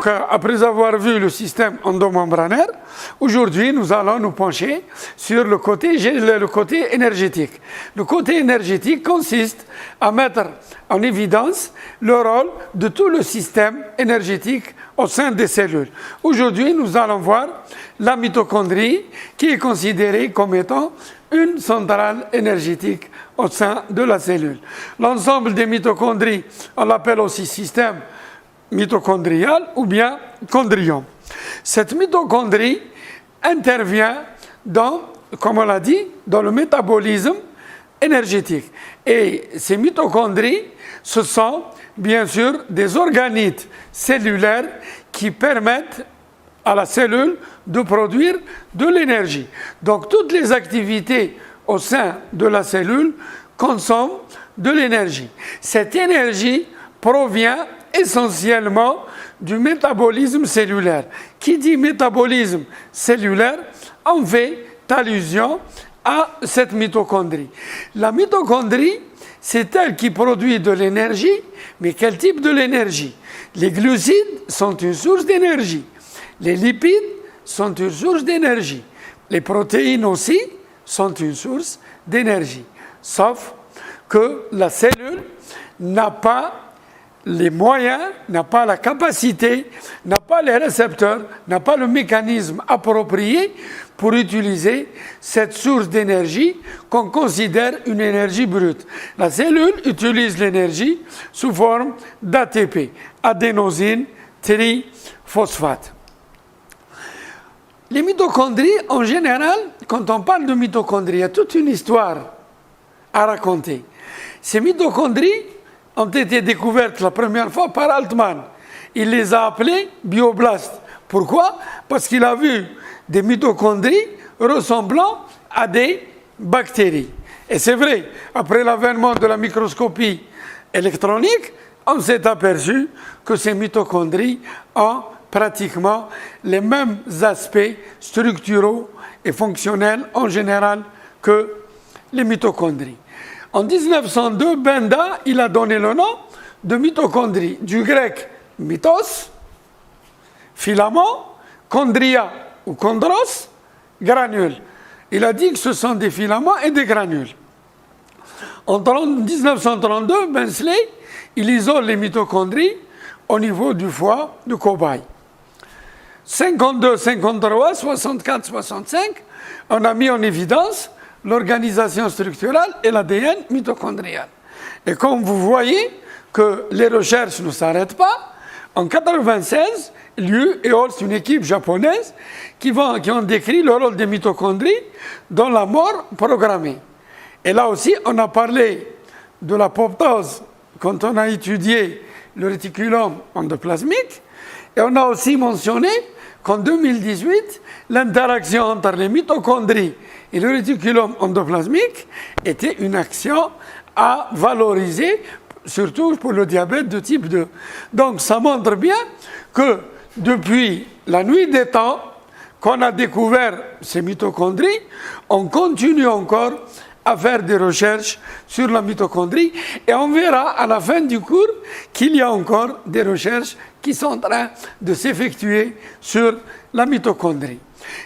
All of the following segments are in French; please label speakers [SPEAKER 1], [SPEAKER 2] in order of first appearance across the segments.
[SPEAKER 1] Donc, après avoir vu le système endomembranaire, aujourd'hui, nous allons nous pencher sur le côté énergétique. Le côté énergétique consiste à mettre en évidence le rôle de tout le système énergétique au sein des cellules. Aujourd'hui, nous allons voir la mitochondrie qui est considérée comme étant une centrale énergétique au sein de la cellule. L'ensemble des mitochondries, on l'appelle aussi système mitochondrial ou bien chondriome. Cette mitochondrie intervient dans, comme on l'a dit, dans le métabolisme énergétique. Et ces mitochondries, ce sont bien sûr des organites cellulaires qui permettent à la cellule de produire de l'énergie. Donc toutes les activités au sein de la cellule consomment de l'énergie. Cette énergie provient essentiellement du métabolisme cellulaire. Qui dit métabolisme cellulaire en fait allusion à cette mitochondrie. La mitochondrie, c'est elle qui produit de l'énergie, mais quel type de l'énergie? Les glucides sont une source d'énergie. Les lipides sont une source d'énergie. Les protéines aussi sont une source d'énergie. Sauf que la cellule n'a pas les moyens, n'a pas la capacité, n'a pas les récepteurs, n'a pas le mécanisme approprié pour utiliser cette source d'énergie qu'on considère une énergie brute. La cellule utilise l'énergie sous forme d'ATP, adénosine triphosphate. Les mitochondries, en général, quand on parle de mitochondries, il y a toute une histoire à raconter. Ces mitochondries ont été découvertes la première fois par Altman. Il les a appelées bioblastes. Pourquoi? Parce qu'il a vu des mitochondries ressemblant à des bactéries. Et c'est vrai, après l'avènement de la microscopie électronique, on s'est aperçu que ces mitochondries ont pratiquement les mêmes aspects structuraux et fonctionnels en général que les mitochondries. En 1902, Benda, il a donné le nom de mitochondrie, du grec mythos, filament, chondria ou chondros, granule. Il a dit que ce sont des filaments et des granules. En 1932, Bensley, il isole les mitochondries au niveau du foie du cobaye. 52, 53, 64, 65, on a mis en évidence l'organisation structurelle et l'ADN mitochondrial. Et comme vous voyez que les recherches ne s'arrêtent pas, en 1996, Liu et Holst, une équipe japonaise, qui ont décrit le rôle des mitochondries dans la mort programmée. Et là aussi, on a parlé de l'apoptose quand on a étudié le réticulum endoplasmique, et on a aussi mentionné qu'en 2018, l'interaction entre les mitochondries et le réticulum endoplasmique était une action à valoriser, surtout pour le diabète de type 2. Donc ça montre bien que depuis la nuit des temps, qu'on a découvert ces mitochondries, on continue encore à faire des recherches sur la mitochondrie et on verra à la fin du cours qu'il y a encore des recherches qui sont en train de s'effectuer sur la mitochondrie.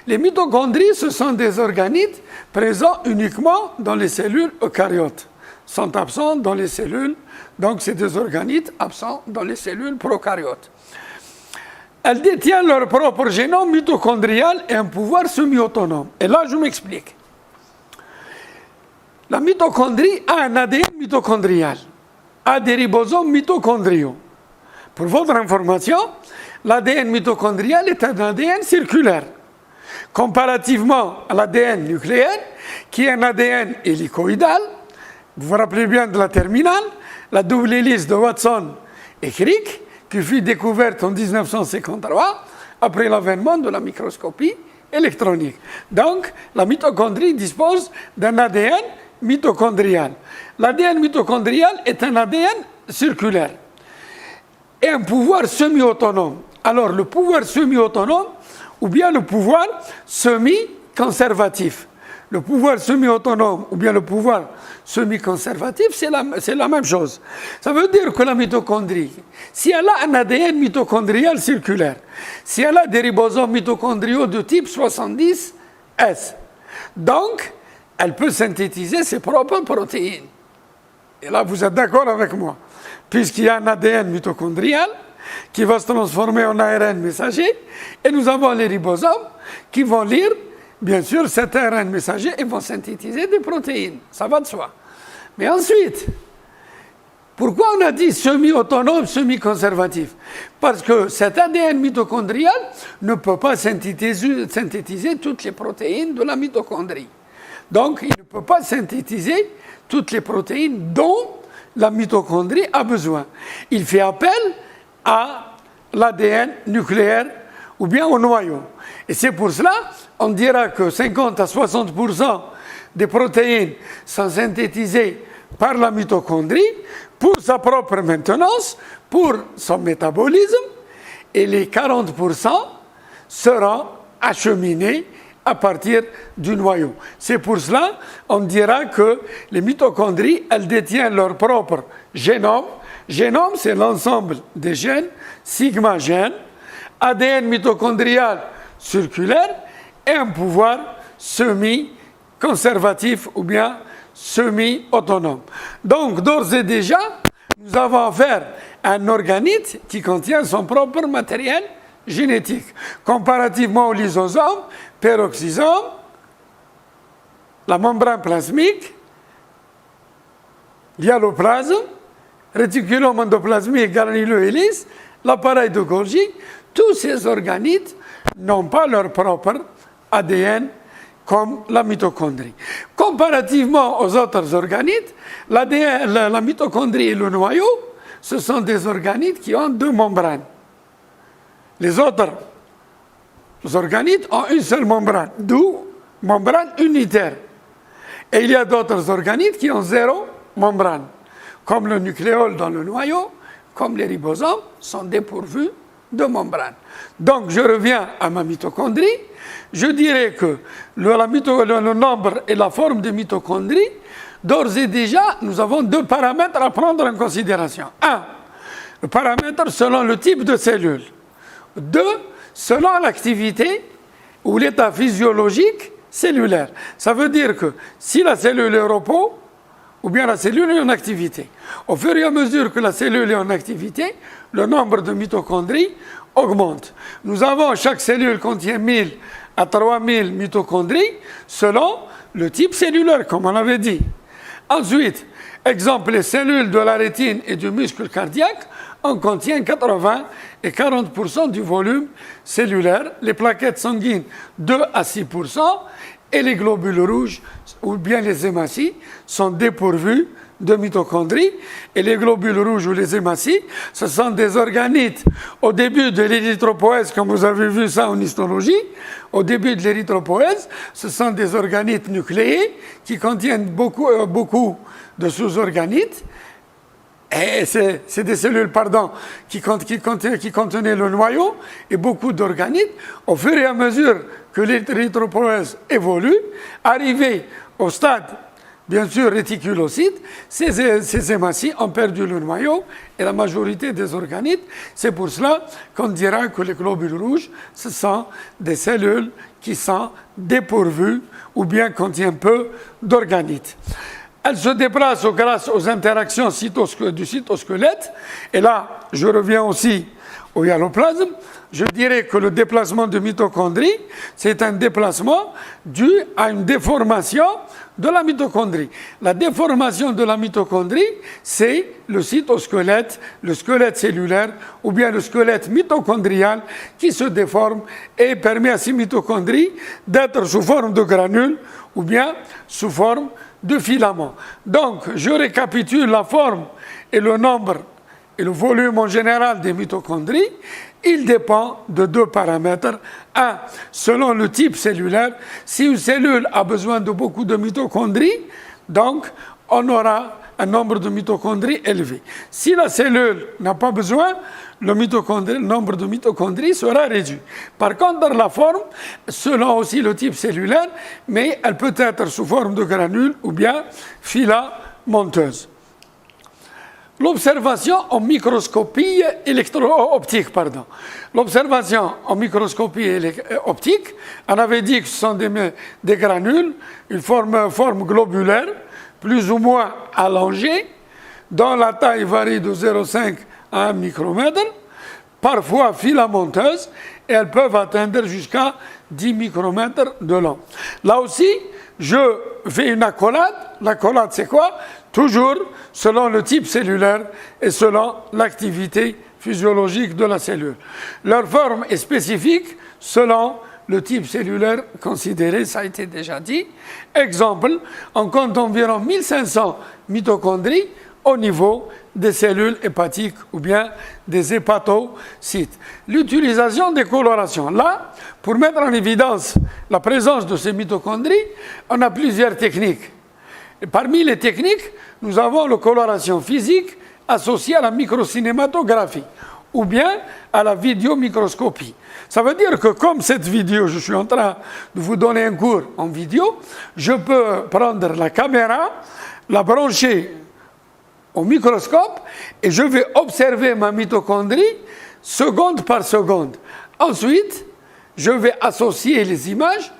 [SPEAKER 1] Les mitochondries, ce sont des organites présents uniquement dans les cellules eucaryotes, sont absents dans les cellules, donc c'est des organites absents dans les cellules prokaryotes. Elles détiennent leur propre génome mitochondrial et un pouvoir semi-autonome. Et là, je m'explique. La mitochondrie a un ADN mitochondrial, a des ribosomes mitochondriaux. Pour votre information, l'ADN mitochondrial est un ADN circulaire, comparativement à l'ADN nucléaire, qui est un ADN hélicoïdal. Vous vous rappelez bien de la terminale, la double hélice de Watson et Crick, qui fut découverte en 1953, après l'avènement de la microscopie électronique. Donc, la mitochondrie dispose d'un ADN mitochondrial. L'ADN mitochondrial est un ADN circulaire et un pouvoir semi-autonome. Alors, le pouvoir semi-autonome ou bien le pouvoir semi-conservatif. le pouvoir semi-autonome ou bien le pouvoir semi-conservatif, c'est la même chose. Ça veut dire que la mitochondrie, si elle a un ADN mitochondrial circulaire, si elle a des ribosomes mitochondriaux de type 70S, donc elle peut synthétiser ses propres protéines. Et là, vous êtes d'accord avec moi, puisqu'il y a un ADN mitochondrial qui va se transformer en ARN messager, et nous avons les ribosomes qui vont lire, bien sûr, cet ARN messager et vont synthétiser des protéines. Ça va de soi. Mais ensuite, pourquoi on a dit semi-autonome, semi-conservatif? Parce que cet ADN mitochondrial ne peut pas synthétiser toutes les protéines de la mitochondrie. Donc, il ne peut pas synthétiser toutes les protéines dont la mitochondrie a besoin. Il fait appel à l'ADN nucléaire ou bien au noyau. Et c'est pour cela on dira que 50 à 60% des protéines sont synthétisées par la mitochondrie pour sa propre maintenance, pour son métabolisme, et les 40% seront acheminés à partir du noyau. C'est pour cela on dira que les mitochondries, elles détiennent leur propre génome. Génome, c'est l'ensemble des gènes, sigma gène, ADN mitochondrial circulaire et un pouvoir semi-conservatif ou bien semi-autonome. Donc, d'ores et déjà, nous avons affaire à un organite qui contient son propre matériel génétique. Comparativement au lysosome, peroxysome, la membrane plasmique, l'hyaloplasme, réticulum endoplasmique, granulohélice, l'appareil de Golgi, tous ces organites n'ont pas leur propre ADN comme la mitochondrie. Comparativement aux autres organites, la mitochondrie et le noyau, ce sont des organites qui ont deux membranes. Les autres organites ont une seule membrane, d'où membrane unitaire. Et il y a d'autres organites qui ont zéro membrane, comme le nucléole dans le noyau, comme les ribosomes, sont dépourvus de membrane. Donc, je reviens à ma mitochondrie. Je dirais que le nombre et la forme de mitochondrie, d'ores et déjà, nous avons deux paramètres à prendre en considération. Un, le paramètre selon le type de cellule. Deux, selon l'activité ou l'état physiologique cellulaire. Ça veut dire que si la cellule est au repos, ou bien la cellule est en activité. Au fur et à mesure que la cellule est en activité, le nombre de mitochondries augmente. Nous avons, chaque cellule contient 1000 à 3000 mitochondries selon le type cellulaire, comme on l'avait dit. Ensuite, exemple, les cellules de la rétine et du muscle cardiaque en contiennent 80 et 40% du volume cellulaire, les plaquettes sanguines 2 à 6%, et les globules rouges ou bien les hématies sont dépourvus de mitochondries. Et les globules rouges ou les hématies, ce sont des organites au début de l'érythropoèse, comme vous avez vu ça en histologie. Au début de l'érythropoèse, ce sont des organites nucléés qui contiennent beaucoup de sous-organites. Et c'est des cellules, qui contenaient le noyau et beaucoup d'organites. Au fur et à mesure que l'érythropoèse évolue, arrivé au stade, bien sûr, réticulocyte, ces hématies ont perdu le noyau et la majorité des organites. C'est pour cela qu'on dira que les globules rouges, ce sont des cellules qui sont dépourvues ou bien contiennent peu d'organites. Elle se déplace grâce aux interactions du cytosquelette. Et là, je reviens aussi au hyaloplasme. Je dirais que le déplacement de mitochondrie, c'est un déplacement dû à une déformation de la mitochondrie. La déformation de la mitochondrie, c'est le cytosquelette, le squelette cellulaire ou bien le squelette mitochondrial qui se déforme et permet à ces mitochondries d'être sous forme de granules ou bien sous forme de filaments. Donc, je récapitule la forme et le nombre et le volume en général des mitochondries. Il dépend de deux paramètres. Un, selon le type cellulaire. Si une cellule a besoin de beaucoup de mitochondries, donc on aura un nombre de mitochondries élevé. Si la cellule n'a pas besoin, le nombre de mitochondries sera réduit. Par contre, la forme, selon aussi le type cellulaire, mais elle peut être sous forme de granules ou bien filamenteuse. L'observation en microscopie optique, pardon. L'observation en microscopie optique, on avait dit que ce sont des granules, une forme globulaire, plus ou moins allongée, dont la taille varie de 0,5 à 1 micromètre, parfois filamenteuses, et elles peuvent atteindre jusqu'à 10 micromètres de long. Là aussi, je fais une accolade. L'accolade, c'est quoi? Toujours selon le type cellulaire et selon l'activité physiologique de la cellule. Leur forme est spécifique selon le type cellulaire considéré, ça a été déjà dit. Exemple, on compte environ 1500 mitochondries au niveau des cellules hépatiques ou bien des hépatocytes. L'utilisation des colorations. Là, pour mettre en évidence la présence de ces mitochondries, on a plusieurs techniques. Et parmi les techniques, nous avons la coloration physique associée à la microcinématographie ou bien à la vidéomicroscopie. Ça veut dire que comme cette vidéo, je suis en train de vous donner un cours en vidéo, je peux prendre la caméra, la brancher au microscope et je vais observer ma mitochondrie seconde par seconde. Ensuite, je vais associer les images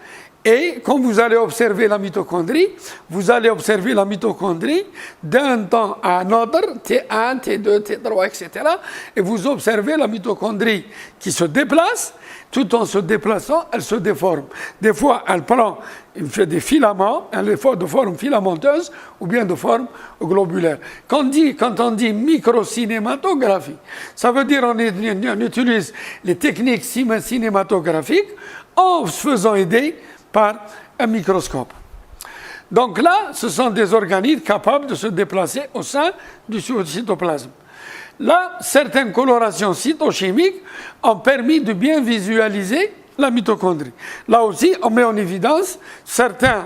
[SPEAKER 1] et quand vous allez observer la mitochondrie, vous allez observer la mitochondrie d'un temps à un autre, T1, T2, T3, etc. Et vous observez la mitochondrie qui se déplace. Tout en se déplaçant, elle se déforme. Des fois, elle fait des filaments, elle est de forme filamenteuse ou bien de forme globulaire. Quand on dit microcinématographie, ça veut dire qu'on utilise les techniques cinématographiques en se faisant aider par un microscope. Donc là, ce sont des organismes capables de se déplacer au sein du cytoplasme. Là, certaines colorations cytochimiques ont permis de bien visualiser la mitochondrie. Là aussi, on met en évidence certains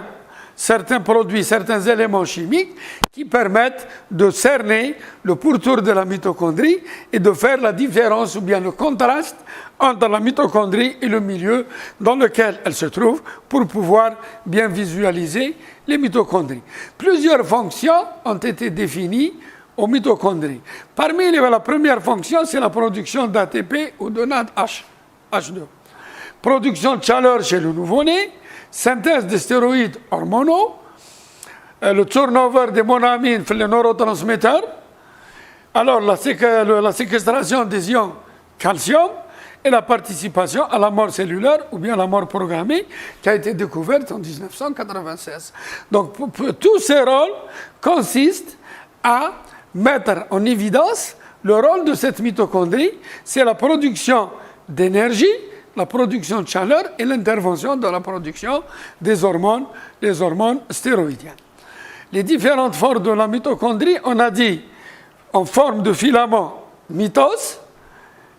[SPEAKER 1] produits, certains éléments chimiques qui permettent de cerner le pourtour de la mitochondrie et de faire la différence ou bien le contraste entre la mitochondrie et le milieu dans lequel elle se trouve pour pouvoir bien visualiser les mitochondries. Plusieurs fonctions ont été définies aux mitochondries. Parmi la première fonction, c'est la production d'ATP ou de NADH2. Production de chaleur chez le nouveau-né, synthèse de stéroïdes hormonaux, le turnover des monoamines les neurotransmetteurs, alors la séquestration des ions calcium et la participation à la mort cellulaire ou bien la mort programmée qui a été découverte en 1996. Donc tous ces rôles consistent à mettre en évidence le rôle de cette mitochondrie, c'est la production d'énergie, la production de chaleur et l'intervention dans la production des hormones, les hormones stéroïdiennes. Les différentes formes de la mitochondrie, on a dit en forme de filament, mitose,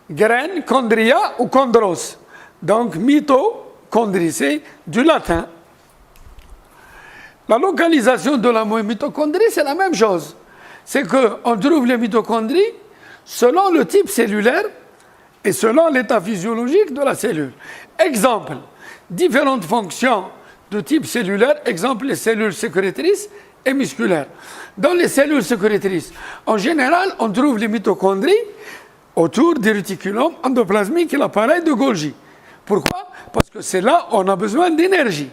[SPEAKER 1] graine, chondria ou chondros. Donc mitochondrie, c'est du latin. La localisation de la mitochondrie, c'est la même chose. C'est qu'on trouve les mitochondries selon le type cellulaire et selon l'état physiologique de la cellule. Exemple, différentes fonctions de type cellulaire, exemple les cellules sécrétrices et musculaires. Dans les cellules sécrétrices, en général, on trouve les mitochondries autour du réticulum endoplasmique et l'appareil de Golgi. Pourquoi? Parce que c'est là où on a besoin d'énergie.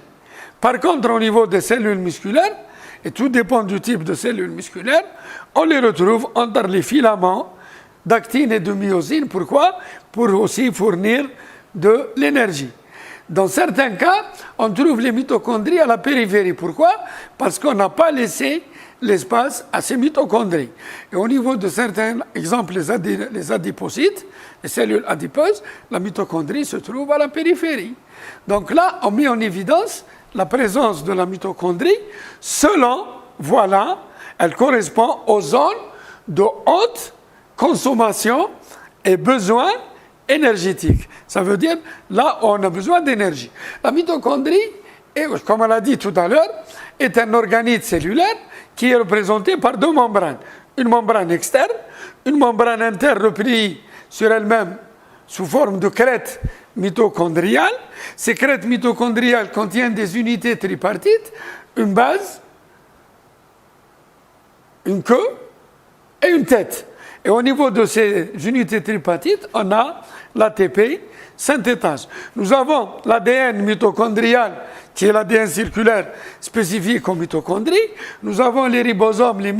[SPEAKER 1] Par contre, au niveau des cellules musculaires, et tout dépend du type de cellules musculaires, on les retrouve entre les filaments d'actine et de myosine. Pourquoi? Pour aussi fournir de l'énergie. Dans certains cas, on trouve les mitochondries à la périphérie. Pourquoi? Parce qu'on n'a pas laissé l'espace à ces mitochondries. Et au niveau de certains exemples, les adipocytes, les cellules adipeuses, la mitochondrie se trouve à la périphérie. Donc là, on met en évidence la présence de la mitochondrie selon, voilà, elle correspond aux zones de haute consommation et besoins énergétiques. Ça veut dire là où on a besoin d'énergie. La mitochondrie, comme on l'a dit tout à l'heure, est un organisme cellulaire qui est représentée par deux membranes. Une membrane externe, une membrane interne repliée sur elle-même sous forme de crête mitochondriale. Ces crêtes mitochondriales contiennent des unités tripartites, une base, une queue et une tête. Et au niveau de ces unités tripartites, on a l'ATP synthétase. Nous avons l'ADN mitochondrial, qui est l'ADN circulaire spécifique aux mitochondries. Nous avons les ribosomes, les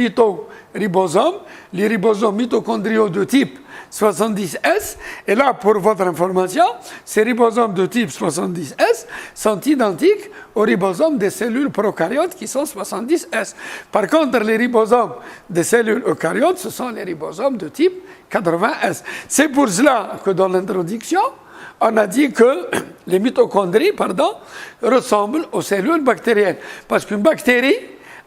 [SPEAKER 1] ribosomes mitochondriaux de type 70S. Et là, pour votre information, ces ribosomes de type 70S sont identiques aux ribosomes des cellules prokaryotes qui sont 70S. Par contre, les ribosomes des cellules eucaryotes, ce sont les ribosomes de type 80S. C'est pour cela que dans l'introduction, on a dit que les mitochondries, ressemblent aux cellules bactériennes. Parce qu'une bactérie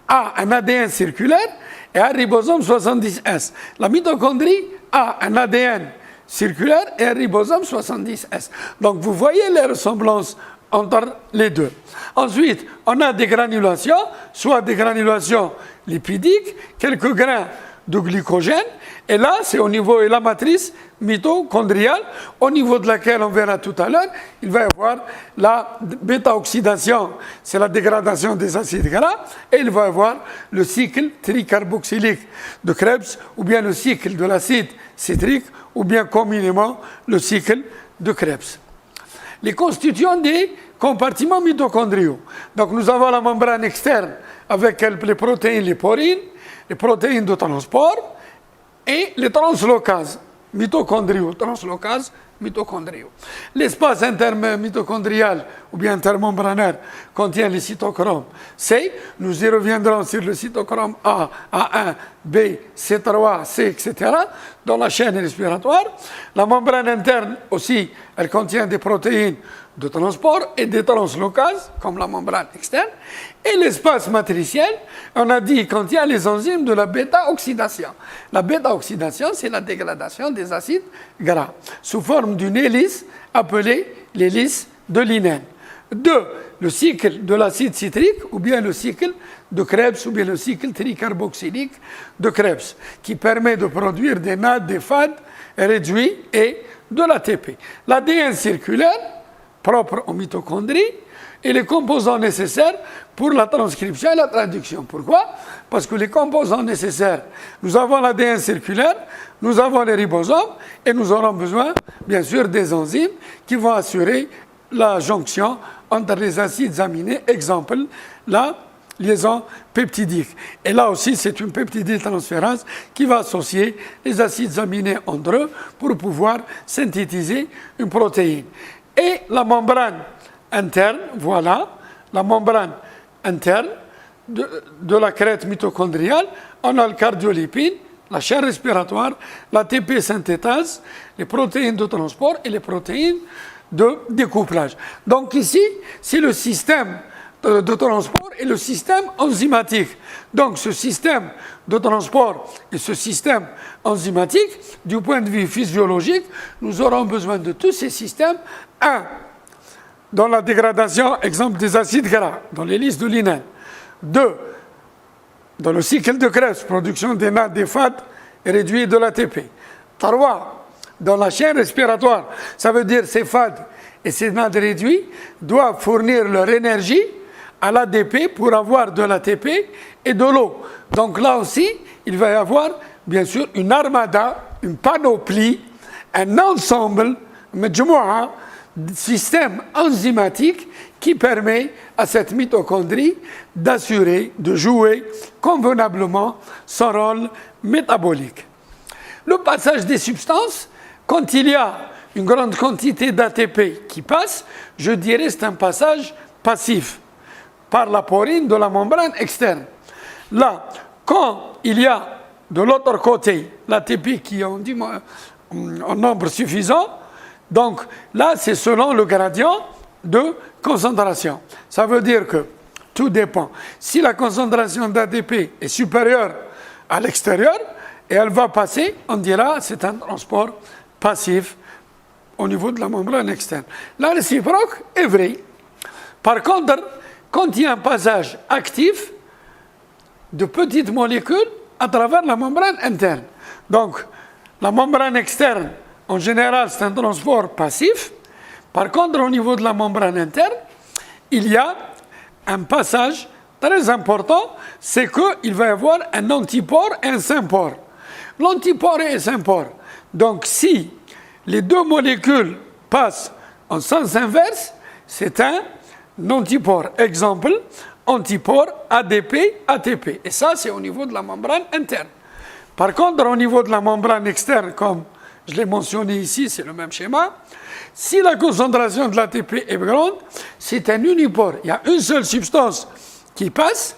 [SPEAKER 1] a un ADN circulaire et un ribosome 70S. La mitochondrie a un ADN circulaire et un ribosome 70S. Donc vous voyez les ressemblances entre les deux. Ensuite, on a des granulations, soit des granulations lipidiques, quelques grains de glycogène, et là, c'est au niveau de la matrice mitochondriale, au niveau de laquelle on verra tout à l'heure, il va y avoir la bêta-oxydation, c'est la dégradation des acides gras, et il va y avoir le cycle tricarboxylique de Krebs, ou bien le cycle de l'acide citrique, ou bien communément le cycle de Krebs. Les constituants des compartiments mitochondriaux. Donc nous avons la membrane externe avec les protéines, les porines, les protéines de transport et les translocases mitochondriaux, L'espace intermitochondrial ou bien intermembranaire contient les cytochromes C. Nous y reviendrons sur le cytochrome A, A1, B, C3, C, etc. dans la chaîne respiratoire. La membrane interne aussi, elle contient des protéines de transport et des translocases, comme la membrane externe. Et l'espace matriciel, on a dit, contient les enzymes de la bêta-oxydation. La bêta-oxydation, c'est la dégradation des acides gras, sous forme d'une hélice appelée l'hélice de Linén. 2. Le cycle de l'acide citrique, ou bien le cycle de Krebs, ou bien le cycle tricarboxylique de Krebs, qui permet de produire des NAD, des FAD réduits et de l'ATP. L'ADN circulaire, propre aux mitochondries, et les composants nécessaires pour la transcription et la traduction. Pourquoi? Parce que les composants nécessaires, nous avons l'ADN circulaire, nous avons les ribosomes, et nous aurons besoin, bien sûr, des enzymes qui vont assurer la jonction entre les acides aminés, exemple, la liaison peptidique. Et là aussi, c'est une peptidyltransférase qui va associer les acides aminés entre eux pour pouvoir synthétiser une protéine. Et la membrane interne, voilà, la membrane interne de la crête mitochondriale, on a le cardiolipide, la chaîne respiratoire, l'ATP synthétase, les protéines de transport et les protéines de découplage. Donc ici, c'est le système de transport et le système enzymatique. Donc ce système de transport et ce système enzymatique, du point de vue physiologique, nous aurons besoin de tous ces systèmes. 1. Dans la dégradation, exemple des acides gras, dans l'hélice de Linén. 2. Dans le cycle de Krebs, production des NAD, des FAD et réduit de l'ATP. 3. Dans la chaîne respiratoire, ça veut dire ces FAD et ces NAD réduits doivent fournir leur énergie à l'ADP pour avoir de l'ATP et de l'eau. Donc là aussi, il va y avoir bien sûr une armada, une panoplie, un ensemble, système enzymatique qui permet à cette mitochondrie d'assurer, de jouer convenablement son rôle métabolique. Le passage des substances, quand il y a une grande quantité d'ATP qui passe, je dirais c'est un passage passif par la porine de la membrane externe. Là, quand il y a de l'autre côté l'ATP qui est en nombre suffisant, donc là, c'est selon le gradient de concentration. Ça veut dire que tout dépend. Si la concentration d'ATP est supérieure à l'extérieur, et elle va passer, on dira c'est un transport passif au niveau de la membrane externe. La réciproque est vraie. Par contre, quand il y a un passage actif, de petites molécules à travers la membrane interne. Donc, la membrane externe, en général, c'est un transport passif. Par contre, au niveau de la membrane interne, il y a un passage très important, c'est qu'il va y avoir un antipore et un sympore. L'antipore et le sympore. Donc, si les deux molécules passent en sens inverse, c'est un antipore. Exemple, antipore ADP-ATP. Et ça, c'est au niveau de la membrane interne. Par contre, au niveau de la membrane externe, comme je l'ai mentionné ici, c'est le même schéma. Si la concentration de l'ATP est grande, c'est un unipore. Il y a une seule substance qui passe,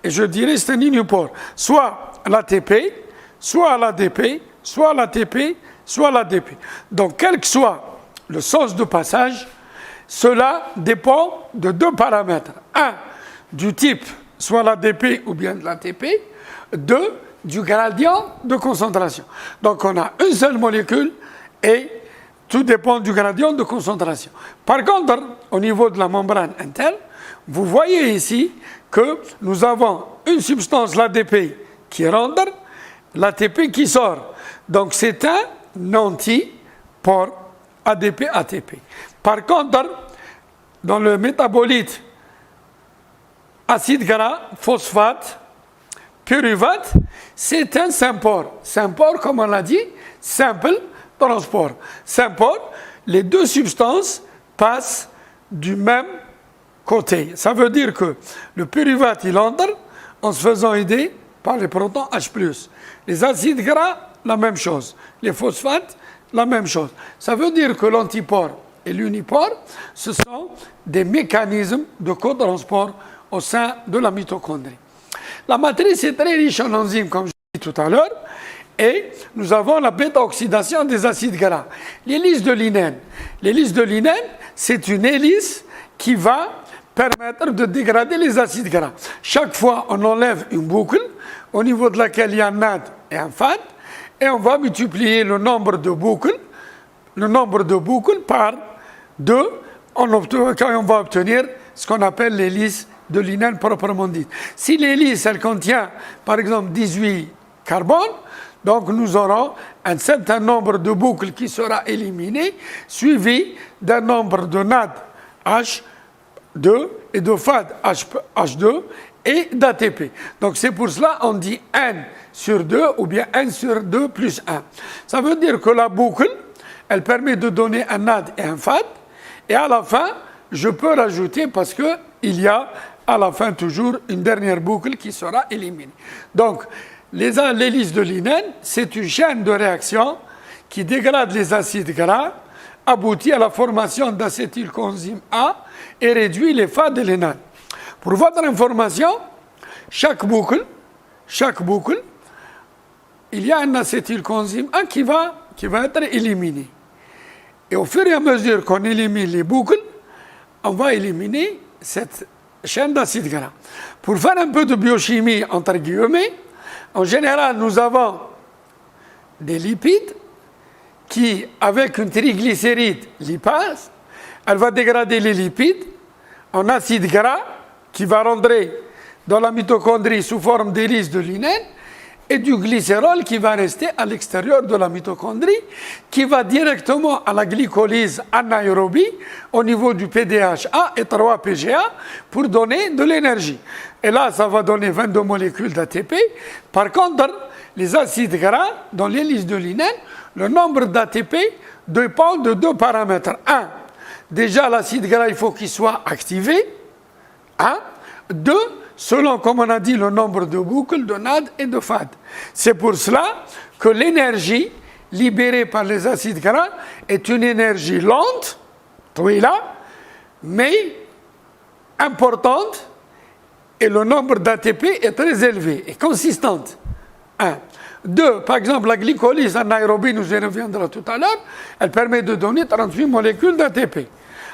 [SPEAKER 1] et je dirais c'est un unipore. Soit l'ATP, soit l'ADP, soit l'ATP, soit l'ADP. Donc, quel que soit le sens de passage, cela dépend de deux paramètres. Un, du type, soit l'ADP ou bien de l'ATP. Deux, du gradient de concentration. Donc, on a une seule molécule et tout dépend du gradient de concentration. Par contre, au niveau de la membrane interne, vous voyez ici que nous avons une substance, l'ADP, qui rentre, l'ATP qui sort. Donc, c'est un antipore ADP-ATP. Par contre, dans le métabolite acide gras, phosphate, pyruvate, c'est un sympore. Sympore, comme on l'a dit, simple transport. Sympore, les deux substances passent du même côté. Ça veut dire que le pyruvate, il entre en se faisant aider par les protons H+. Les acides gras, la même chose. Les phosphates, la même chose. Ça veut dire que l'antipore et l'unipore, ce sont des mécanismes de cotransport au sein de la mitochondrie. La matrice est très riche en enzymes, comme je l'ai dit tout à l'heure, et nous avons la bêta-oxydation des acides gras. L'hélice de Linén. L'hélice de Linén, c'est une hélice qui va permettre de dégrader les acides gras. Chaque fois, on enlève une boucle au niveau de laquelle il y a un NAD et un FAD, et on va multiplier le nombre de boucles par 2, quand on va obtenir ce qu'on appelle l'hélice de Linén proprement dite. Si l'hélice, elle contient, par exemple, 18 carbones, donc nous aurons un certain nombre de boucles qui sera éliminé, suivi d'un nombre de NAD H2 et de FAD H2 et d'ATP. Donc c'est pour cela qu'on dit N sur 2 ou bien N sur 2 plus 1. Ça veut dire que la boucle, elle permet de donner un NAD et un FAD, et à la fin, je peux rajouter parce qu'il y a à la fin toujours une dernière boucle qui sera éliminée. Donc, l'hélice de Linén, c'est une chaîne de réaction qui dégrade les acides gras, aboutit à la formation d'acétylcoenzyme A et réduit les FAD et les NAD. Pour votre information, chaque boucle, il y a un acétylcoenzyme A qui va être éliminé. Et au fur et à mesure qu'on élimine les boucles, on va éliminer cette chaîne d'acides gras. Pour faire un peu de biochimie, entre guillemets, en général, nous avons des lipides qui, avec une triglycéride lipase, elle va dégrader les lipides en acides gras qui va rentrer dans la mitochondrie sous forme d'hélice de Linén et du glycérol qui va rester à l'extérieur de la mitochondrie, qui va directement à la glycolyse anaérobie au niveau du PDHA et 3-PGA pour donner de l'énergie. Et là, ça va donner 22 molécules d'ATP. Par contre, les acides gras, dans l'hélice de Linén, le nombre d'ATP dépend de deux paramètres. Un, déjà l'acide gras, il faut qu'il soit activé. Un. Deux, selon, comme on a dit, le nombre de boucles, de NAD et de FAD. C'est pour cela que l'énergie libérée par les acides gras est une énergie lente, mais importante, et le nombre d'ATP est très élevé et consistante. Un. Deux, par exemple, la glycolyse anaérobie, nous y reviendrons tout à l'heure, elle permet de donner 38 molécules d'ATP.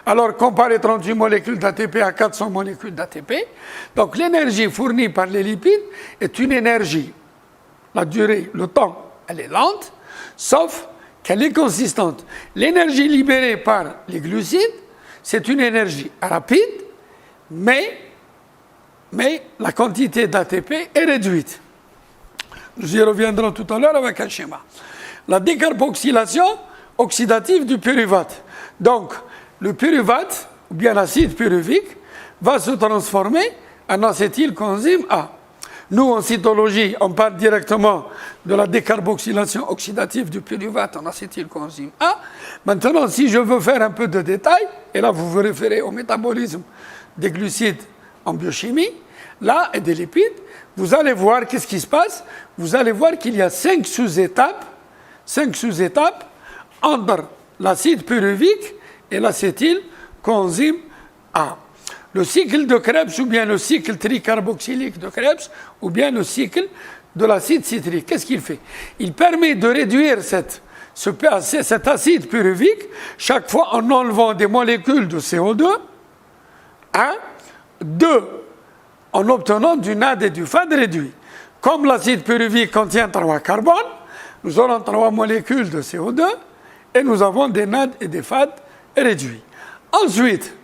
[SPEAKER 1] Alors, comparez 38 molécules d'ATP à 400 molécules d'ATP. Donc, l'énergie fournie par les lipides est une énergie. La durée, le temps, elle est lente, sauf qu'elle est consistante. L'énergie libérée par les glucides, c'est une énergie rapide, mais mais la quantité d'ATP est réduite. Nous y reviendrons tout à l'heure avec un schéma. La décarboxylation oxydative du pyruvate. Donc, le pyruvate, ou bien l'acide pyruvique, va se transformer en acétylcoenzyme A. Nous, en cytologie, on parle directement de la décarboxylation oxydative du pyruvate en acétylcoenzyme A. Maintenant, si je veux faire un peu de détail, et là, vous vous référez au métabolisme des glucides en biochimie, là, et des lipides, vous allez voir qu'est-ce qui se passe. Vous allez voir qu'il y a 5 sous-étapes entre l'acide pyruvique et l'acétylcoenzyme A. Le cycle de Krebs ou bien le cycle tricarboxylique de Krebs ou bien le cycle de l'acide citrique. Qu'est-ce qu'il fait? Il permet de réduire cet acide pyruvique chaque fois en enlevant des molécules de CO2, 1, 2, en obtenant du NAD et du FAD réduit. Comme l'acide pyruvique contient 3 carbones, nous aurons 3 molécules de CO2 et nous avons des NAD et des FAD réduits. Ensuite,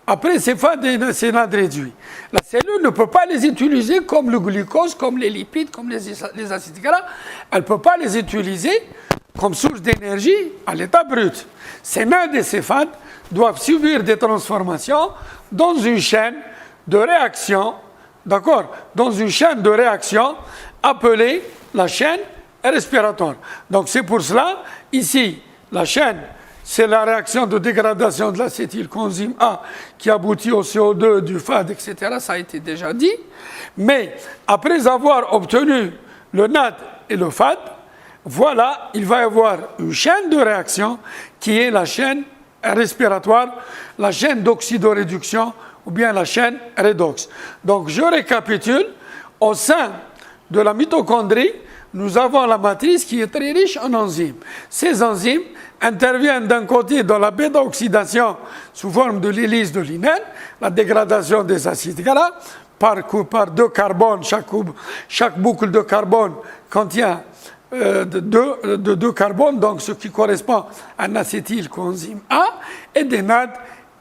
[SPEAKER 1] après ces FAD et ces NAD réduits, la cellule ne peut pas les utiliser comme le glucose, comme les lipides, comme les acides gras. Elle ne peut pas les utiliser comme source d'énergie à l'état brut. Ces NAD et ces FAD doivent subir des transformations dans une chaîne de réaction, d'accord, dans une chaîne de réaction appelée la chaîne respiratoire. Donc c'est pour cela, ici, la chaîne, c'est la réaction de dégradation de l'acétylcoenzyme A qui aboutit au CO2, du FAD, etc. Ça a été déjà dit. Mais après avoir obtenu le NAD et le FAD, voilà, il va y avoir une chaîne de réaction qui est la chaîne respiratoire, la chaîne d'oxydoréduction ou bien la chaîne redox. Donc je récapitule, au sein de la mitochondrie, nous avons la matrice qui est très riche en enzymes. Ces enzymes interviennent d'un côté dans la bêta-oxydation sous forme de l'hélice de l'inène, la dégradation des acides gras par 2 carbones, chaque boucle de carbone contient de 2 carbones, donc ce qui correspond à un acétylcoenzyme A, et des NAD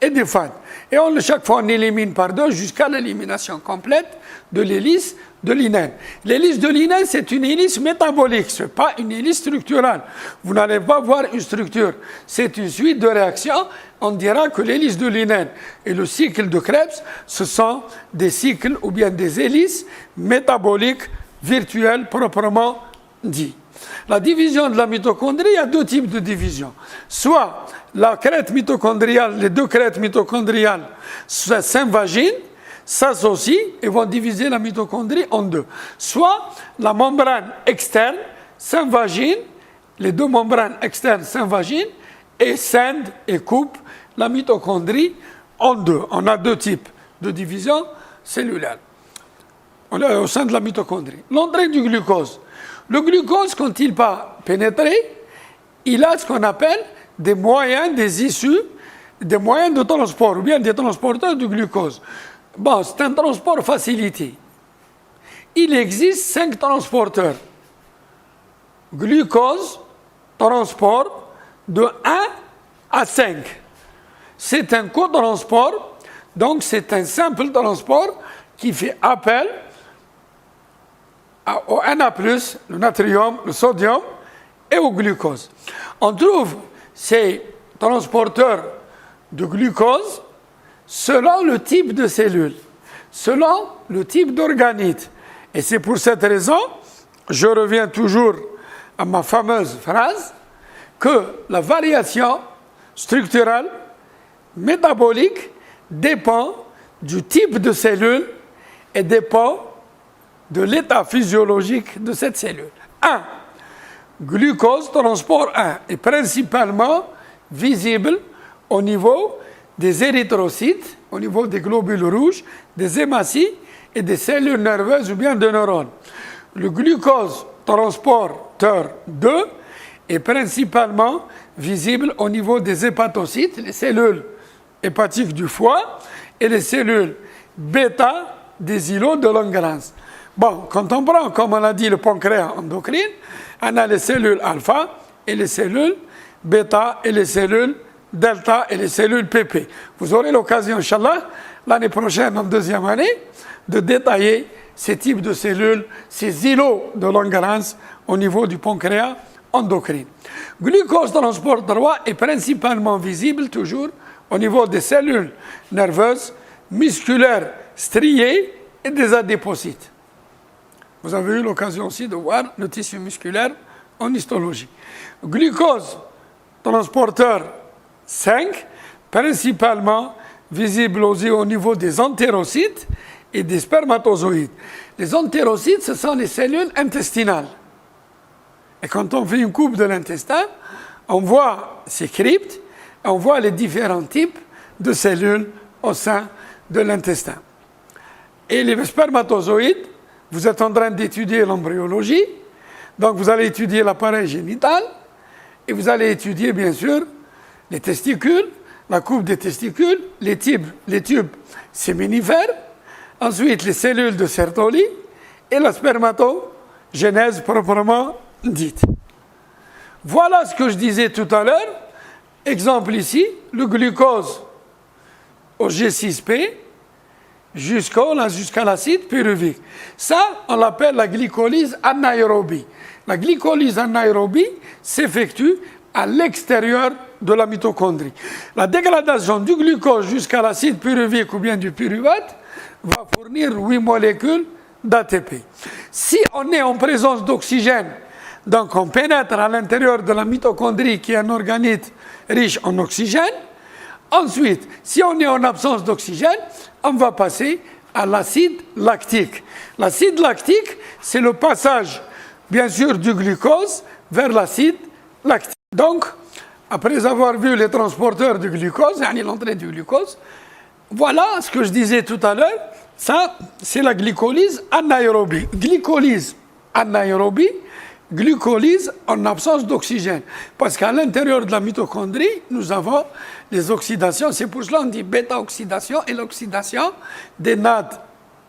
[SPEAKER 1] et des FAD. Et chaque fois on élimine par 2 jusqu'à l'élimination complète de l'hélice de l'inène. L'hélice de l'inène, c'est une hélice métabolique, ce n'est pas une hélice structurale. Vous n'allez pas voir une structure. C'est une suite de réactions. On dira que l'hélice de l'inène et le cycle de Krebs, ce sont des cycles ou bien des hélices métaboliques virtuelles proprement dit. La division de la mitochondrie, il y a 2 types de division. Soit la crête mitochondriale, les 2 crêtes mitochondriales s'invaginent, s'associent et vont diviser la mitochondrie en 2. Soit la membrane externe s'invagine, les 2 membranes externes s'invaginent et scindent et coupent la mitochondrie en 2. On a 2 types de division cellulaire au sein de la mitochondrie. L'entrée du glucose. Le glucose, quand il va pénétrer, il a ce qu'on appelle des moyens, des issues, des moyens de transport, ou bien des transporteurs de glucose. Bon, c'est un transport facilité. Il existe 5 transporteurs. Glucose transporte de 1 à 5. C'est un cotransport, donc c'est un simple transport qui fait appel au Na+, le natrium, le sodium et au glucose. On trouve ces transporteurs de glucose selon le type de cellule, selon le type d'organite. Et c'est pour cette raison, je reviens toujours à ma fameuse phrase, que la variation structurelle, métabolique, dépend du type de cellule et dépend de l'état physiologique de cette cellule. 1. Glucose transport 1 est principalement visible au niveau des érythrocytes, au niveau des globules rouges, des hématies et des cellules nerveuses ou bien de neurones. Le glucose transporteur 2 est principalement visible au niveau des hépatocytes, les cellules hépatiques du foie, et les cellules bêta des îlots de Langerhans. Bon, quand on prend, comme on a dit, le pancréas endocrine, on a les cellules alpha et les cellules bêta et les cellules delta et les cellules PP. Vous aurez l'occasion, Inch'Allah, l'année prochaine, en deuxième année, de détailler ces types de cellules, ces îlots de Langerhans au niveau du pancréas endocrine. Glucose transport 3 est principalement visible toujours au niveau des cellules nerveuses, musculaires striées et des adépocytes. Vous avez eu l'occasion aussi de voir le tissu musculaire en histologie. Glucose transporteur 5, principalement visible aussi au niveau des entérocytes et des spermatozoïdes. Les entérocytes, ce sont les cellules intestinales. Et quand on fait une coupe de l'intestin, on voit ces cryptes, on voit les différents types de cellules au sein de l'intestin. Et les spermatozoïdes, vous êtes en train d'étudier l'embryologie, donc vous allez étudier l'appareil génital, et vous allez étudier bien sûr les testicules, la coupe des testicules, les tubes séminifères, ensuite les cellules de Sertoli et la spermatogénèse proprement dite. Voilà ce que je disais tout à l'heure. Exemple ici, le glucose au G6P jusqu'à l'acide pyruvique. Ça, on l'appelle la glycolyse anaérobie. La glycolyse anaérobie s'effectue à l'extérieur de la mitochondrie. La dégradation du glucose jusqu'à l'acide pyruvique ou bien du pyruvate va fournir 8 molécules d'ATP. Si on est en présence d'oxygène, donc on pénètre à l'intérieur de la mitochondrie qui est un organite riche en oxygène. Ensuite, si on est en absence d'oxygène, on va passer à l'acide lactique. L'acide lactique, c'est le passage, bien sûr, du glucose vers l'acide lactique. Donc, après avoir vu les transporteurs du glucose, l'entrée du glucose, voilà ce que je disais tout à l'heure, ça, c'est la glycolyse anaérobie. Glycolyse anaérobie, glucolyse en absence d'oxygène. Parce qu'à l'intérieur de la mitochondrie, nous avons les oxydations. C'est pour cela qu'on dit bêta-oxydation et l'oxydation des NAD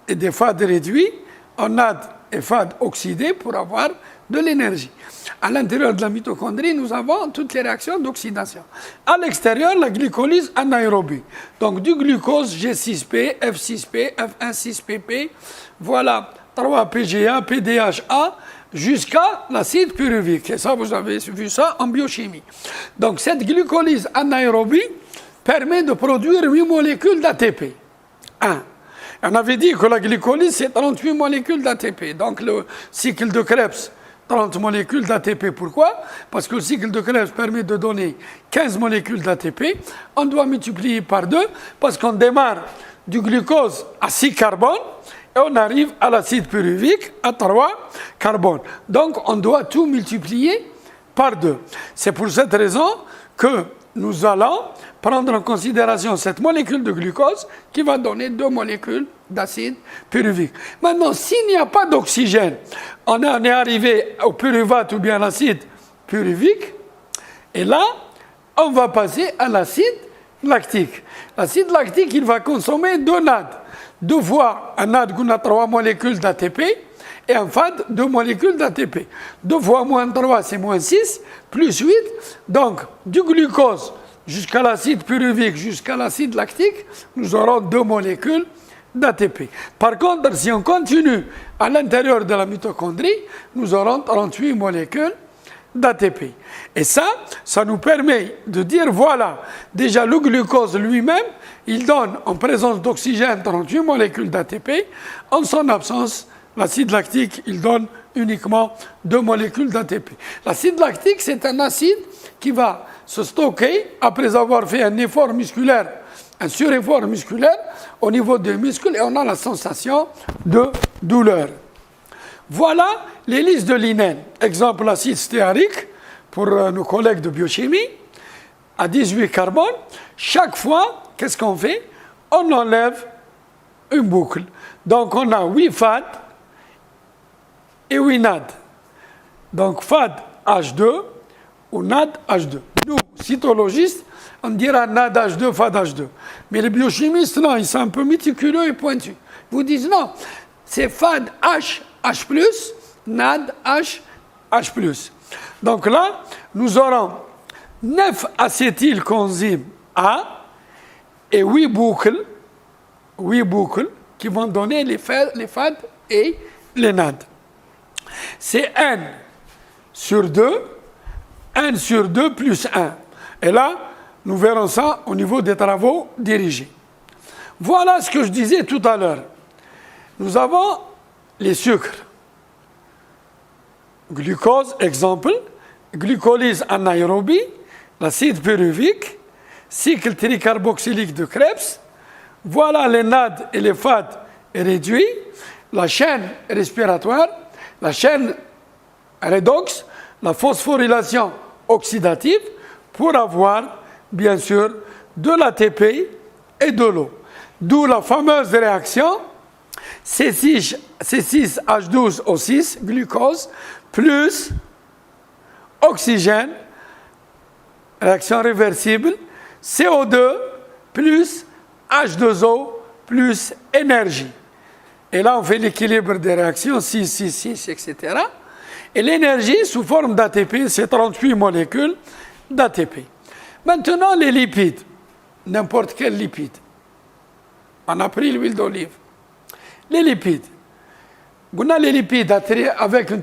[SPEAKER 1] et des FAD réduits en NAD et FAD oxydés pour avoir de l'énergie. À l'intérieur de la mitochondrie, nous avons toutes les réactions d'oxydation. À l'extérieur, la glycolyse anaérobie. Donc du glucose G6P, F6P, F1,6PP, voilà, 3-PGA, PDHA, jusqu'à l'acide pyruvique. Et ça, vous avez vu ça en biochimie. Donc cette glycolyse anaérobie permet de produire 8 molécules d'ATP. On avait dit que la glycolyse, c'est 38 molécules d'ATP. Donc le cycle de Krebs, 30 molécules d'ATP. Pourquoi? Parce que le cycle de Krebs permet de donner 15 molécules d'ATP. On doit multiplier par 2 parce qu'on démarre du glucose à 6 carbones et on arrive à l'acide pyruvique à 3 carbones. Donc on doit tout multiplier par 2. C'est pour cette raison que nous allons prendre en considération cette molécule de glucose qui va donner 2 molécules d'acide pyruvique. Maintenant, s'il n'y a pas d'oxygène, on est arrivé au pyruvate ou bien à l'acide pyruvique, et là, on va passer à l'acide lactique. L'acide lactique, il va consommer 2 NAD. 2 fois un NAD qui a 3 molécules d'ATP, et un FAD, 2 molécules d'ATP. 2 fois moins 3, c'est moins 6, plus 8. Donc, du glucose jusqu'à l'acide pyruvique, jusqu'à l'acide lactique, nous aurons 2 molécules d'ATP. Par contre, si on continue à l'intérieur de la mitochondrie, nous aurons 38 molécules d'ATP. Et ça nous permet de dire, voilà, déjà le glucose lui-même, il donne en présence d'oxygène 38 molécules d'ATP, en son absence, l'acide lactique, il donne uniquement 2 molécules d'ATP. L'acide lactique, c'est un acide qui va se stocker après avoir fait un effort musculaire, un sureffort musculaire au niveau des muscles et on a la sensation de douleur. Voilà les listes de Linén. Exemple, l'acide stéarique pour nos collègues de biochimie à 18 carbones. Chaque fois, qu'est-ce qu'on fait? On enlève une boucle. Donc on a 8 FAD et 8 NAD. Donc FAD H2 ou NAD H2. Nous, cytologistes, on dira NAD H2, FAD H2. Mais les biochimistes, non, ils sont un peu méticuleux et pointus. Ils vous disent non, c'est FAD H, H+, NAD H, H+. Donc là, nous aurons 9 acétylcoenzymes A et 8 boucles 8 boucles qui vont donner les FAD et les NAD. C'est N sur 2, N sur 2 plus 1. Et là, nous verrons ça au niveau des travaux dirigés. Voilà ce que je disais tout à l'heure. Nous avons les sucres. Glucose, exemple, glucolyse anaérobie, l'acide pyruvique, cycle tricarboxylique de Krebs. Voilà les NAD et les FAD réduits, la chaîne respiratoire, la chaîne redox, la phosphorylation oxydative pour avoir, bien sûr, de l'ATP et de l'eau. D'où la fameuse réaction C6H12O6, glucose, plus oxygène, réaction réversible, CO2 plus H2O plus énergie. Et là, on fait l'équilibre des réactions, 6, 6, 6, etc. Et l'énergie, sous forme d'ATP, c'est 38 molécules d'ATP. Maintenant, les lipides, n'importe quel lipide. On a pris l'huile d'olive. Les lipides. On a les lipides avec une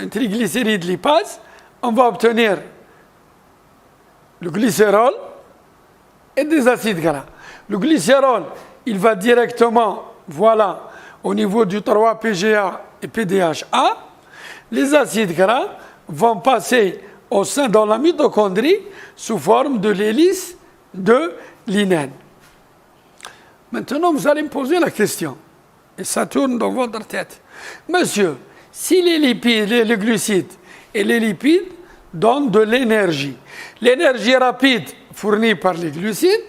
[SPEAKER 1] triglycéride lipase, on va obtenir le glycérol et des acides gras. Le glycérol, il va directement, voilà, au niveau du 3-PGA et PDHA. Les acides gras vont passer au sein dans la mitochondrie sous forme de l'hélice de l'inène. Maintenant, vous allez me poser la question, et ça tourne dans votre tête. Monsieur, si les lipides, les glucides et les lipides donnent de l'énergie, l'énergie rapide fournie par les glucides,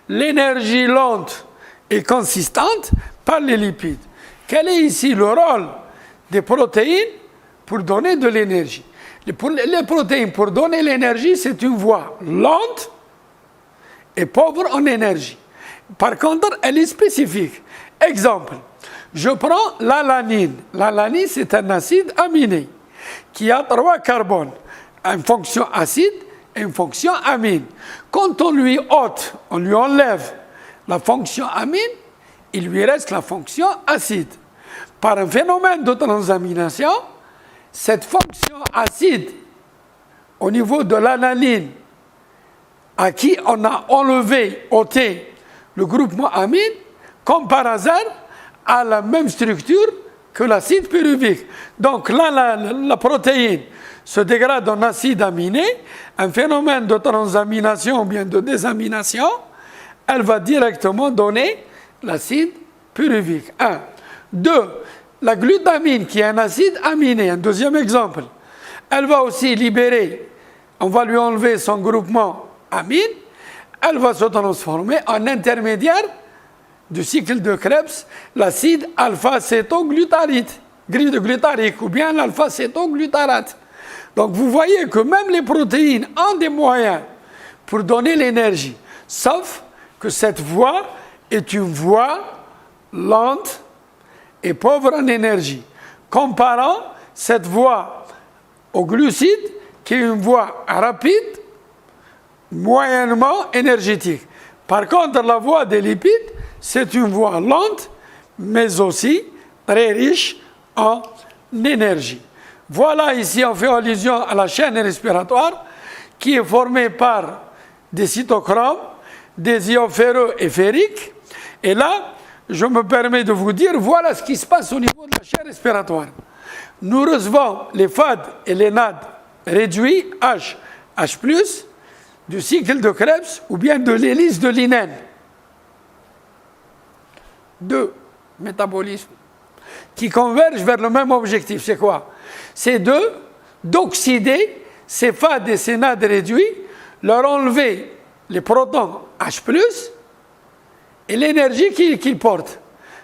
[SPEAKER 1] l'énergie lente et consistante par les lipides. Quel est ici le rôle des protéines pour donner de l'énergie? Les protéines, pour donner l'énergie, c'est une voie lente et pauvre en énergie. Par contre, elle est spécifique. Exemple, je prends l'alanine. L'alanine, c'est un acide aminé qui a 3 carbones, une fonction acide et une fonction amine. Quand on lui ôte, on lui enlève la fonction amine, il lui reste la fonction acide. Par un phénomène de transamination, cette fonction acide au niveau de l'alanine à qui on a enlevé, ôté le groupement amine, comme par hasard, a la même structure que l'acide pyruvique. Donc là, la protéine se dégrade en acide aminé, un phénomène de transamination ou bien de désamination, elle va directement donner l'acide pyruvique. 1. 2. La glutamine, qui est un acide aminé, un deuxième exemple, elle va aussi libérer, on va lui enlever son groupement amine, elle va se transformer en intermédiaire du cycle de Krebs, l'acide alpha-cétoglutarate, glutarique, ou bien l'alpha-cétoglutarate. Donc vous voyez que même les protéines ont des moyens pour donner l'énergie, sauf que cette voie est une voie lente et pauvre en énergie, comparant cette voie aux glucides, qui est une voie rapide, moyennement énergétique. Par contre, la voie des lipides, c'est une voie lente, mais aussi très riche en énergie. Voilà, ici, on fait allusion à la chaîne respiratoire, qui est formée par des cytochromes, des ions ferreux et ferriques. Et là, je me permets de vous dire, voilà ce qui se passe au niveau de la chaîne respiratoire. Nous recevons les FAD et les NAD réduits, H, H+, du cycle de Krebs ou bien de l'hélice de l'inène. 2. Métabolisme. Qui convergent vers le même objectif. C'est quoi? C'est d'oxyder ces FAD et ces NAD réduits, leur enlever les protons H+, et l'énergie qu'ils portent.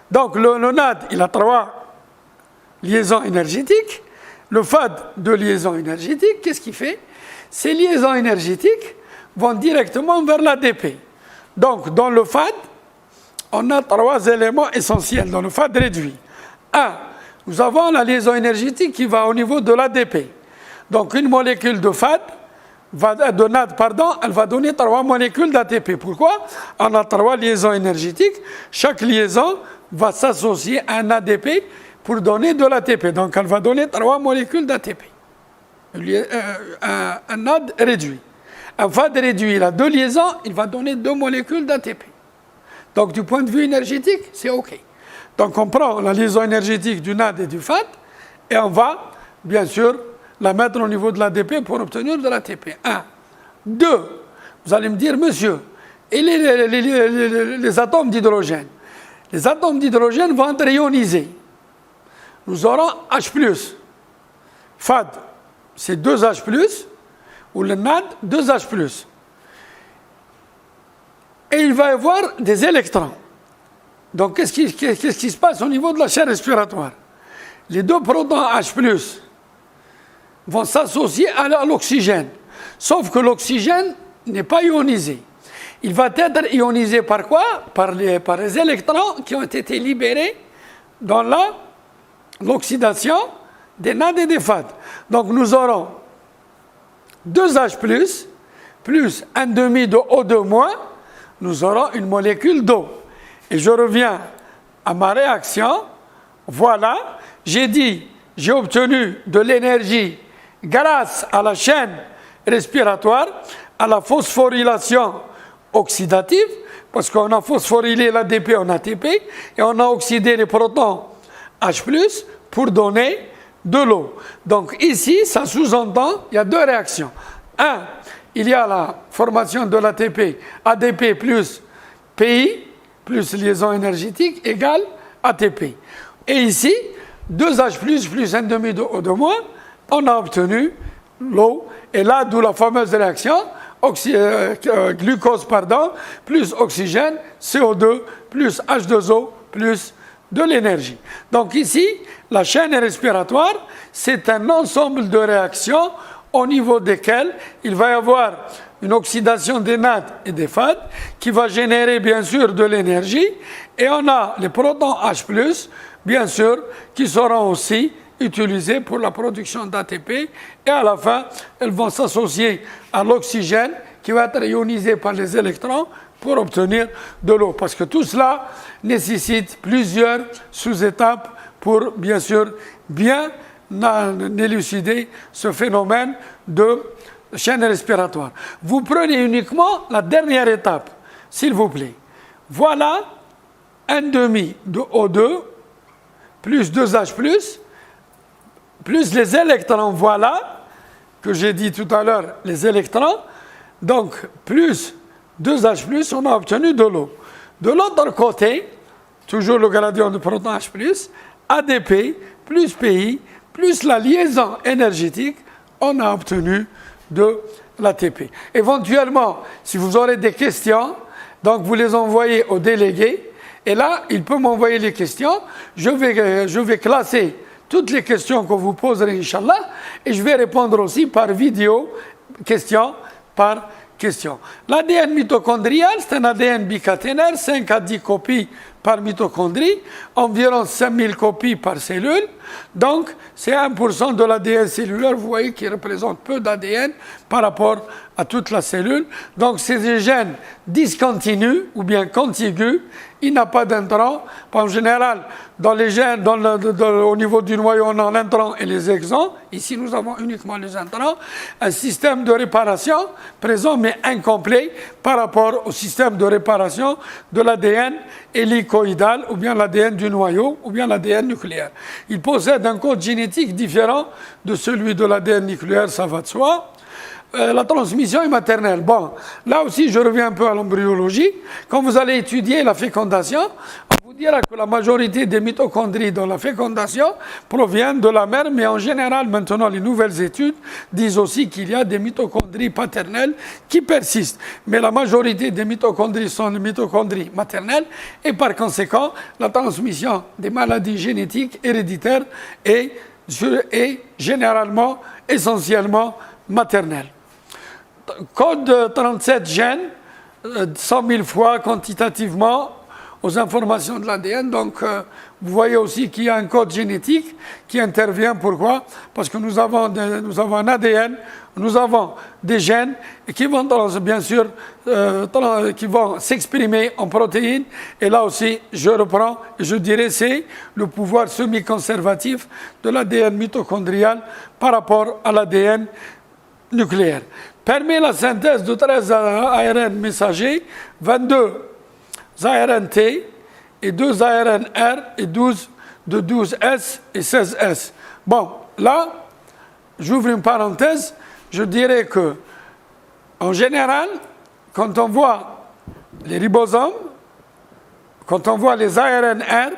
[SPEAKER 1] Donc le NAD, il a 3 liaisons énergétiques. Le FAD, 2 liaisons énergétiques. Qu'est-ce qu'il fait? Ces liaisons énergétiques vont directement vers l'ADP. Donc dans le FAD, on a 3 éléments essentiels dans le FAD réduit. 1. Nous avons la liaison énergétique qui va au niveau de l'ADP. Donc une molécule de FAD de NAD, pardon, elle va donner 3 molécules d'ATP. Pourquoi? On a 3 liaisons énergétiques. Chaque liaison va s'associer à un ADP pour donner de l'ATP. Donc, elle va donner 3 molécules d'ATP. Un NAD réduit. Un FAD réduit, il a 2 liaisons, il va donner 2 molécules d'ATP. Donc, du point de vue énergétique, c'est OK. Donc, on prend la liaison énergétique du NAD et du FAD et on va, bien sûr, la mettre au niveau de l'ADP pour obtenir de l'ATP. 1. 2. Vous allez me dire, monsieur, et les atomes d'hydrogène? Les atomes d'hydrogène vont être ionisés. Nous aurons H+. FAD, c'est 2H+, ou le NAD, 2H+. Et il va y avoir des électrons. Donc, qu'est-ce qui se passe au niveau de la chaîne respiratoire? Les 2 protons H+, vont s'associer à l'oxygène. Sauf que l'oxygène n'est pas ionisé. Il va être ionisé par quoi? Par les électrons qui ont été libérés dans l'oxydation des NAD et des FAD. Donc nous aurons 2H+, plus un demi de O2-, nous aurons une molécule d'eau. Et je reviens à ma réaction. Voilà, j'ai obtenu de l'énergie grâce à la chaîne respiratoire, à la phosphorylation oxydative, parce qu'on a phosphorylé l'ADP en ATP, et on a oxydé les protons H+, pour donner de l'eau. Donc ici, ça sous-entend, il y a 2 réactions. 1, il y a la formation de l'ATP, ADP plus PI, plus liaison énergétique, égale ATP. Et ici, 2H+, plus un demi de O2-, on a obtenu l'eau. Et là, d'où la fameuse réaction, glucose, plus oxygène, CO2, plus H2O, plus de l'énergie. Donc ici, la chaîne respiratoire, c'est un ensemble de réactions au niveau desquelles il va y avoir une oxydation des NAD et des FAD qui va générer bien sûr de l'énergie. Et on a les protons H+, bien sûr, qui seront aussi utilisés pour la production d'ATP. Et à la fin, elles vont s'associer à l'oxygène qui va être ionisé par les électrons pour obtenir de l'eau. Parce que tout cela nécessite plusieurs sous-étapes pour, bien sûr, bien élucider ce phénomène de chaîne respiratoire. Vous prenez uniquement la dernière étape, s'il vous plaît. Voilà un demi de O2 plus 2H+, plus les électrons, voilà, que j'ai dit tout à l'heure, les électrons, donc plus 2H+, on a obtenu de l'eau. De l'autre côté, toujours le gradient de proton H+, ADP plus PI, plus la liaison énergétique, on a obtenu de l'ATP. Éventuellement, si vous aurez des questions, donc vous les envoyez au délégué, et là, il peut m'envoyer les questions, je vais classer toutes les questions que vous poserez, Inch'Allah, et je vais répondre aussi par vidéo, question par question. L'ADN mitochondrial, c'est un ADN bicaténaire, 5 à 10 copies par mitochondrie, environ 5000 copies par cellule. Donc, c'est 1% de l'ADN cellulaire, vous voyez, qui représente peu d'ADN par rapport à toute la cellule. Donc, c'est des gènes discontinus ou bien contigus. Il n'a pas d'introns. En général, dans les gènes, au niveau du noyau, on a l'intron et les exons. Ici, nous avons uniquement les introns. Un système de réparation présent mais incomplet par rapport au système de réparation de l'ADN hélicoïdal ou bien l'ADN du noyau ou bien l'ADN nucléaire. Il possède un code génétique différent de celui de l'ADN nucléaire, ça va de soi. La transmission est maternelle. Bon, là aussi, je reviens un peu à l'embryologie. Quand vous allez étudier la fécondation, on vous dira que la majorité des mitochondries dans la fécondation proviennent de la mère, mais en général, maintenant, les nouvelles études disent aussi qu'il y a des mitochondries paternelles qui persistent. Mais la majorité des mitochondries sont des mitochondries maternelles et par conséquent, la transmission des maladies génétiques héréditaires est généralement, essentiellement maternelle. Code 37 gènes, 100 000 fois quantitativement aux informations de l'ADN. Donc, vous voyez aussi qu'il y a un code génétique qui intervient. Pourquoi? Parce que nous avons un ADN, nous avons des gènes qui vont, bien sûr, qui vont s'exprimer en protéines. Et là aussi, je reprends, et je dirais, c'est le pouvoir semi-conservatif de l'ADN mitochondrial par rapport à l'ADN nucléaire. Permet la synthèse de 13 ARN messagers, 22 ARN T et 2 ARN R et 12 S et 16S. Bon, là, j'ouvre une parenthèse, je dirais que, en général, quand on voit les ribosomes, quand on voit les ARN R,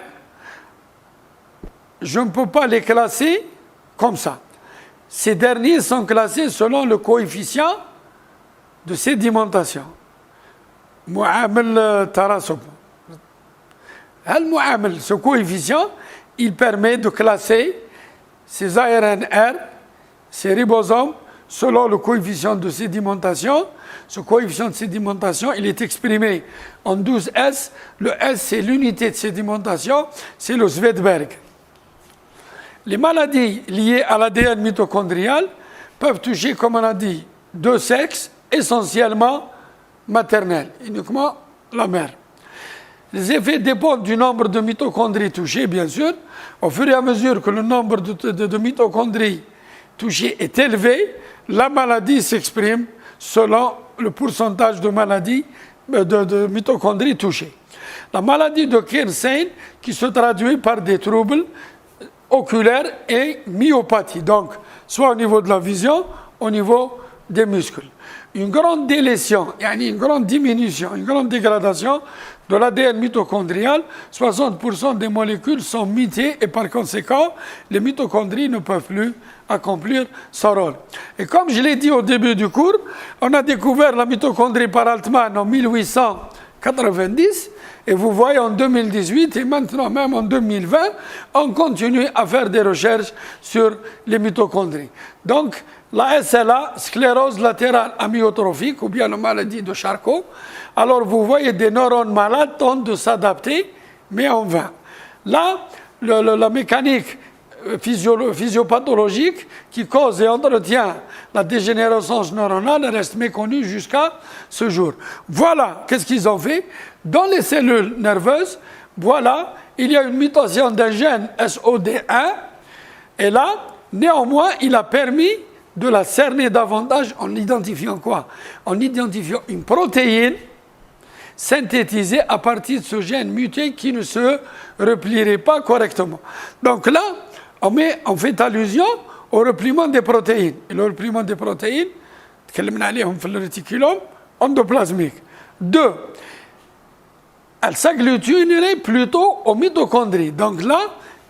[SPEAKER 1] je ne peux pas les classer comme ça. Ces derniers sont classés selon le coefficient de sédimentation. Mu'amel Tarasub. Ce coefficient, il permet de classer ces ARNR, ces ribosomes, selon le coefficient de sédimentation. Ce coefficient de sédimentation, il est exprimé en 12 S. Le S, c'est l'unité de sédimentation, c'est le Svedberg. Les maladies liées à l'ADN mitochondrial peuvent toucher, comme on a dit, deux sexes, essentiellement maternels, uniquement la mère. Les effets dépendent du nombre de mitochondries touchées, bien sûr. Au fur et à mesure que le nombre de mitochondries touchées est élevé, la maladie s'exprime selon le pourcentage de maladies de mitochondries touchées. La maladie de Kearns-Sayre, qui se traduit par des troubles oculaires et myopathie, donc soit au niveau de la vision, au niveau des muscles. Une grande délétion, une grande diminution, une grande dégradation de l'ADN mitochondrial, 60% des molécules sont mutées et par conséquent, les mitochondries ne peuvent plus accomplir son rôle. Et comme je l'ai dit au début du cours, on a découvert la mitochondrie par Altman en 1890 et vous voyez en 2018 et maintenant même en 2020, on continue à faire des recherches sur les mitochondries. Donc, la SLA, sclérose latérale amyotrophique, ou bien la maladie de Charcot. Alors, vous voyez des neurones malades tentent de s'adapter, mais en vain. Là, la mécanique physiopathologique qui cause et entretient la dégénérescence neuronale reste méconnue jusqu'à ce jour. Voilà, qu'est-ce qu'ils ont fait? Dans les cellules nerveuses, voilà, il y a une mutation d'un gène SOD1, et là, néanmoins, il a permis de la cerner davantage en identifiant quoi? En identifiant une protéine synthétisée à partir de ce gène muté qui ne se replierait pas correctement. Donc là, on fait allusion au repliement des protéines. Et le repliement des protéines, le réticulum endoplasmique. 2. Elle s'agglutinerait plutôt aux mitochondries. Donc là,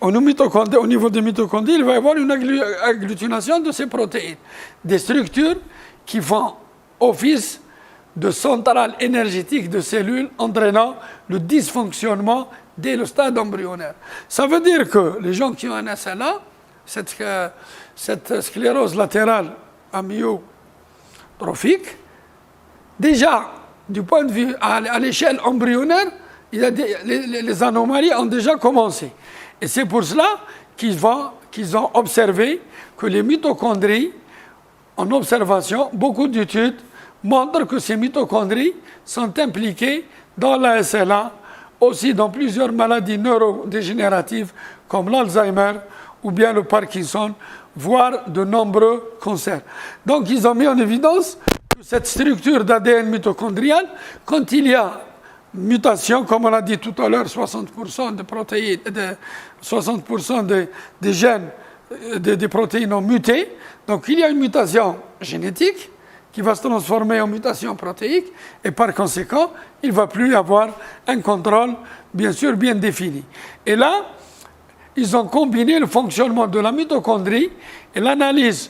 [SPEAKER 1] au niveau des mitochondries, il va y avoir une agglutination de ces protéines. Des structures qui font office de centrale énergétique de cellules entraînant le dysfonctionnement dès le stade embryonnaire. Ça veut dire que les gens qui ont un SLA, cette sclérose latérale amyotrophique, déjà, du point de vue à l'échelle embryonnaire, les anomalies ont déjà commencé. Et c'est pour cela qu'ils ont observé que les mitochondries, en observation, beaucoup d'études montrent que ces mitochondries sont impliquées dans la SLA, aussi dans plusieurs maladies neurodégénératives comme l'Alzheimer ou bien le Parkinson, voire de nombreux cancers. Donc ils ont mis en évidence que cette structure d'ADN mitochondrial, quand il y a mutation, comme on a dit tout à l'heure, 60% de protéines, 60% des gènes, des protéines ont muté. Donc il y a une mutation génétique qui va se transformer en mutation protéique et par conséquent, il ne va plus y avoir un contrôle, bien sûr, bien défini. Et là, ils ont combiné le fonctionnement de la mitochondrie et l'analyse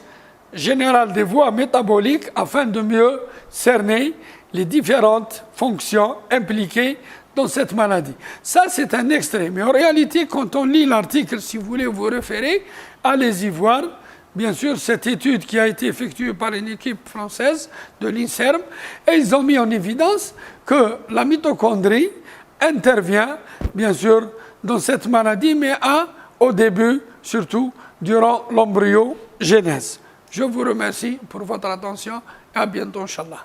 [SPEAKER 1] générale des voies métaboliques afin de mieux cerner les différentes fonctions impliquées dans cette maladie. Ça, c'est un extrait. Mais en réalité, quand on lit l'article, si vous voulez vous référer, allez-y voir, bien sûr, cette étude qui a été effectuée par une équipe française de l'INSERM, et ils ont mis en évidence que la mitochondrie intervient, bien sûr, dans cette maladie, mais au début, surtout durant l'embryogenèse. Je vous remercie pour votre attention et à bientôt, Inch'Allah.